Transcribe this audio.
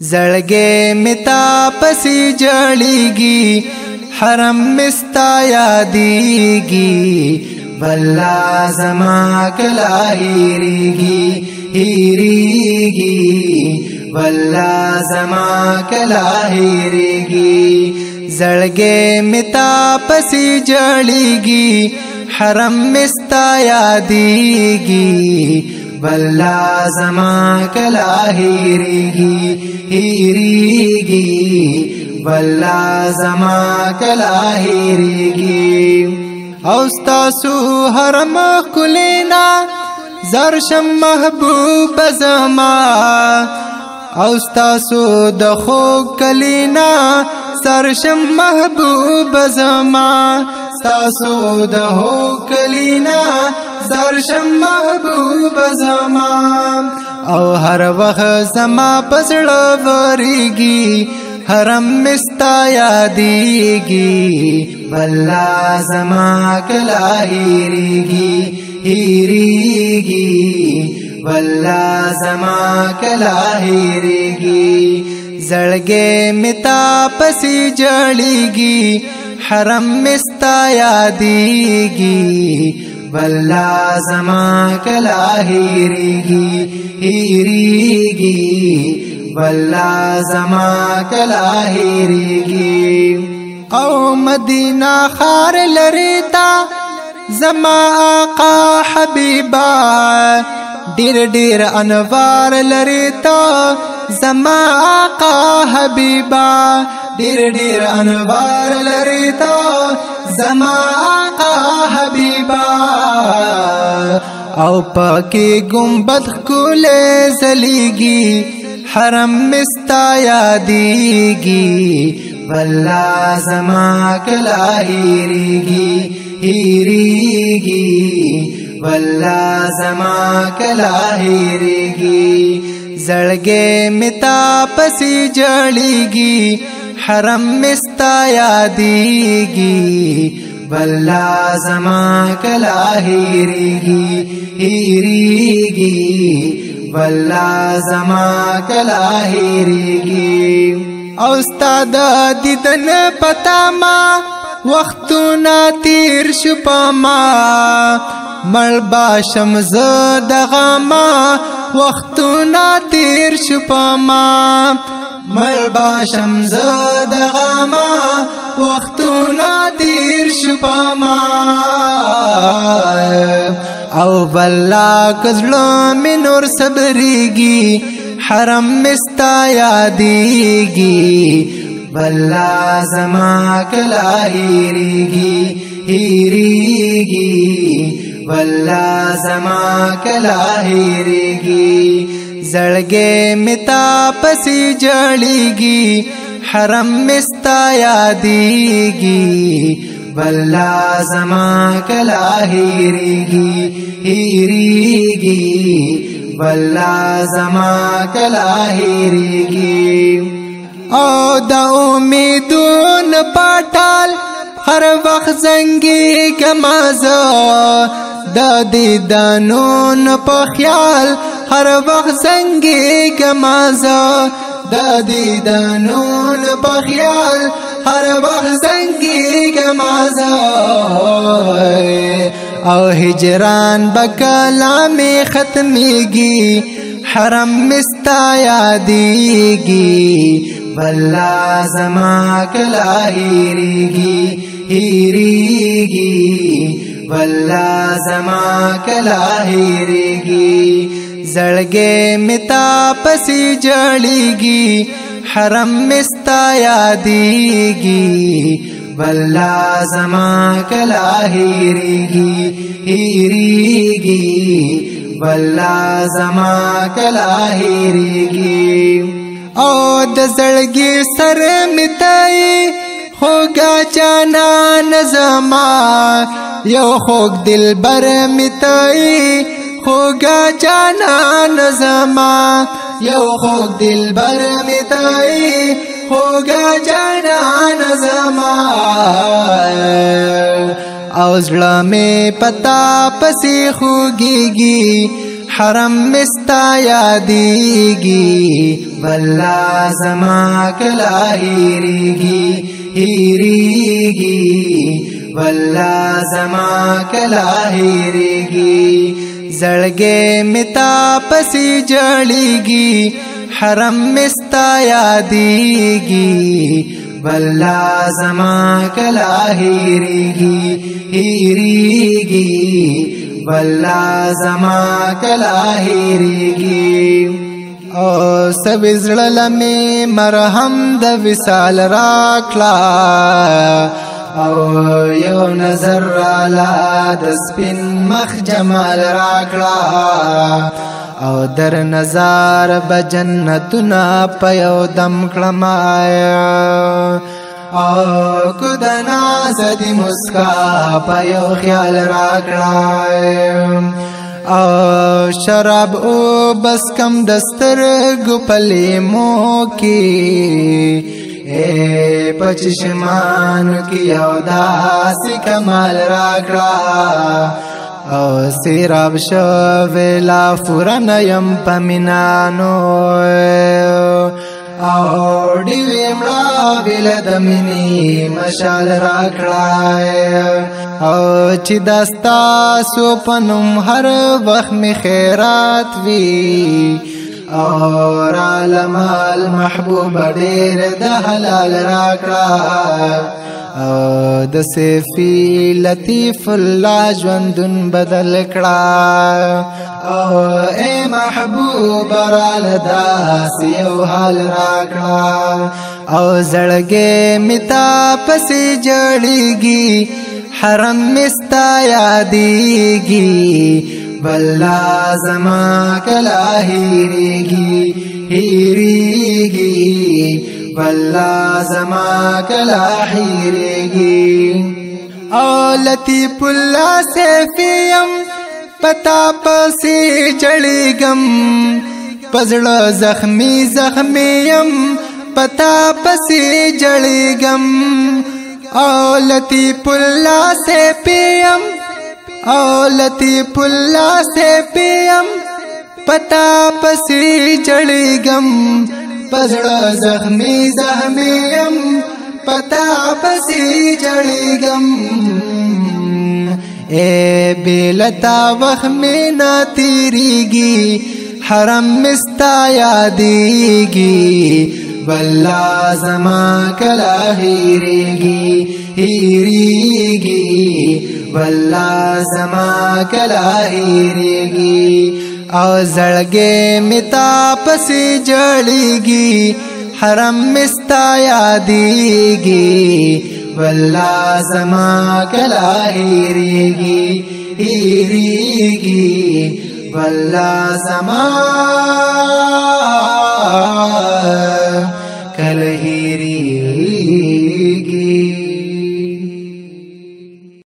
زړګې متا پسې جړېږي حرم مستا یادېږي والله زما کلا هېرېږي هېرېږي والله زما کلا هېرېږي زړګې متا پسې جړېږي حرم مستا یادېږي والله زما کلا هېرېږي هېرېږي والله زما کلا هېرېږي او ستاسو حرم ښکلینا زرشم محبوب زما او ستاسو د خوږ کلینا سرشم محبوب زما ستاسو د خوږ کلینا سرشم محبوب زما او هر وخت زما پزړه ورېږي حرم مستا یادېږي والله زما کلا هېرېږي هېرېږي والله زما کلا هېرېږي زړګې متا پسې جړېږي حرم مستا یادېږي والله زما کلا هېرېږي هېرېږي والله زما کلا هېرېږي او مدینه ښار لرې تا زما آقا حبیبا ډېر ډېر انوار لرې تا زما آقا حبیبا ډېر ډېر انوار لرې تا زما آقا حبیبا او پاکي گنبد ښکلی ځلېږي حرم مستا یادېږي والله زما کلا هېرېږي هېرېږي والله زما کلا هېرېږي زړګې متا پسې جړېږي حرم مستا یادېږي والله زما کلا هېرېږي هېرېږي والله زما کلا هېرېږي او ستا د دیدن پتا ما وختونه تېر شو په ما مړ باشم زه دغه ما وختونه تېر شو په ما مړ باشم زه دغه ما وختونه تېر شو په ما او والله که زړه مې نور صبرېږي حرم مستا یادېږي والله زما کلا هېرېږي هېرېږي والله زما کلا هېرېږي زړګې متا پسې جړېږي حرم مستا یادېږي والله زما کلا هېرېږي هېرېږي والله زما کلا هېرېږي او د امیدونو پټال هر وخت زنګېږمه زه د دیدنونو په خیال هر وخت زنګېږمه زه د دیدنونو په خیال هر وخت زنګېږمه زه او هجران به کله مې ختمېږي حرم مستا یادېږي والله زما کلا هېرېږي هېرېږي والله زما کلا هېرېږي زړګې متا پسې جړېږي حرم مستا یادېږي والله زما کلا هېرېږي هېرېږي والله زما کلا هېرېږي او د زړګي سر متای خوږه جانان زما یو خوږ دلبر متای خوږه جانان زما یو خوږ دلبر متای خوږه جانان زما او زړه مې پتا پسې خوږېږي حرم مستا یادیږي والله زما کلا هیریږي والله زما کلا هیریږي زړګې متا پسې جړیږي حرم مستا یادیږي والله زما کلا هیریږي والله زما کلا هیریږي او سب زړه مې مرهم د وصال راکړه او یو نظر را د سپین مخ جمال راکړه او در نظر بجنتنا په یو دم کړم او کدنا زدی مسکا په یو خیال راکړه او شراب او بس کم دستر ګپلې مو کې پچشمان کی او داسی کمال راکړه او سیراب شویلا فورن یم پمینانو او ډیوی مړه ویل د مینې مشال راکړه او چې دستا سو پنوم هر وخت می خیرات وی اور عالم المحبوب ډیر د حلال راکړه او د سیفی لطیف الله ژوندون بدل کړه او اے محبوب رال داس یو حال راکړه او زړګې متا پسې جړیږي حرم مستا یادیږي والله زما کلا هیریږي والله زما کلا هیریږي او لطیف الله سیفیم پتا پسې جړېږم پزړه زخمیم پتا پسې جړېږم او لطیف الله سیفیم او لطیف الله سیفیم پتا پسې جړېږم پزړه زخمیم پتا پسې جړېږم اے بیلتا وخت میں نہ تیریږي حرم مستا یادیږي والله زما کلا هیریږي والله زما کلا هیریږي او زړګې متا پسې جړیږي حرم مستا یادیږي والله زما کلا هیریږي والله زما کلا هیریږي